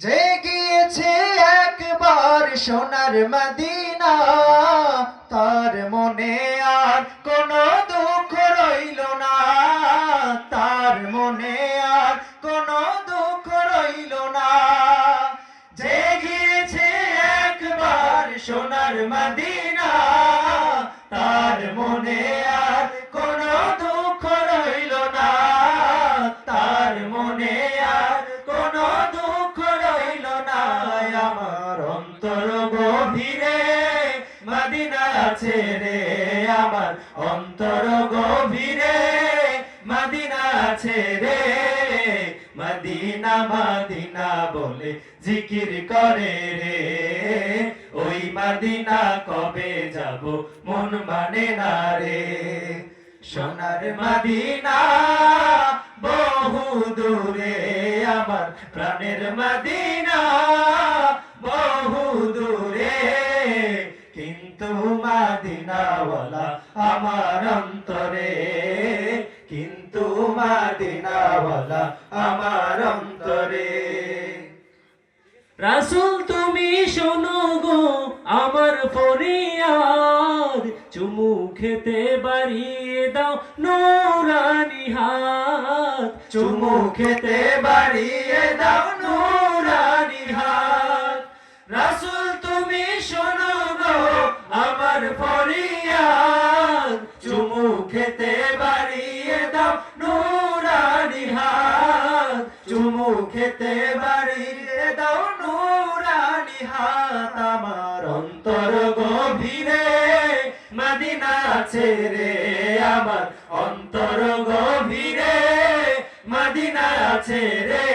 যে গিয়েছে একবার সোনার মদিনা, তার মনে আর কোনো দুঃখ রইল না, তার মনে আর কোনো দুঃখ রইল না। যে গিয়েছে একবার সোনার মদিনা, তার মনে আর কোনো দুঃখ রইল না, তার মনে আর কোনো দুঃখ রইল না। আমার অন্তর গভীরে মদিনা আছে রে, আমার অন্তর গভীরে মদিনা আছে রে। মদিনা মদিনা বলে জিকির করে রে, ওই মদিনা কবে যাব মন মানে না রে। সোনার মদিনা বহু দূরে, আমার প্রাণের মদিনা বহু দূরে, কিন্তু মদিনাওয়ালা আমার অন্তরে, কিন্তু মদিনাওয়ালা আমার অন্তরে। রাসূল তুমি শোনো গো আমার ফরিয়াদ, চুমু খেতে বাড়িয়ে দাও নূরানি হাত, চুমু খেতে বাড়িয়ে দাও নূরানি হাত। রাসূল তুমি শোনো গো আমার ফরিয়াদ, চুমু খেতে বাড়িয়ে দাও নূরানি হাত, চুমু খেতে বাড়িয়ে দাও নূরানি হাত। আমার অন্তর গভীরে মদিনা আছে রে, আমার অন্তর গভীরে মদিনা আছে রে।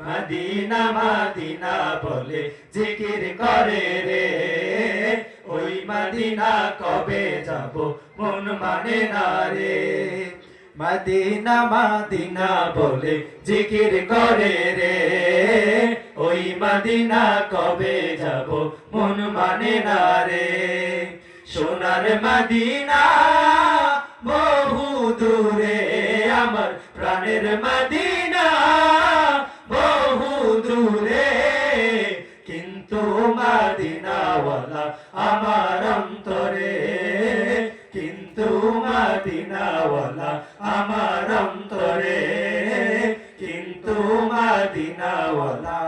মদিনা মদিনা বলে জিকির করে রে, ওই মদিনা কবে যাব মন মানে না রে। মদিনা মদিনা বলে জিকির করে রে, ওই মদিনা কবে যাব মন মানে না রে। সোনার মদিনা বহু দূরে, আমার প্রাণের মদিনা বহু দূরে, কিন্তু মদিনাওয়ালা আমার অন্তরে, কিন্তু মদিনাওয়ালা আমার অন্তরে, কিন্তু মদিনাওয়ালা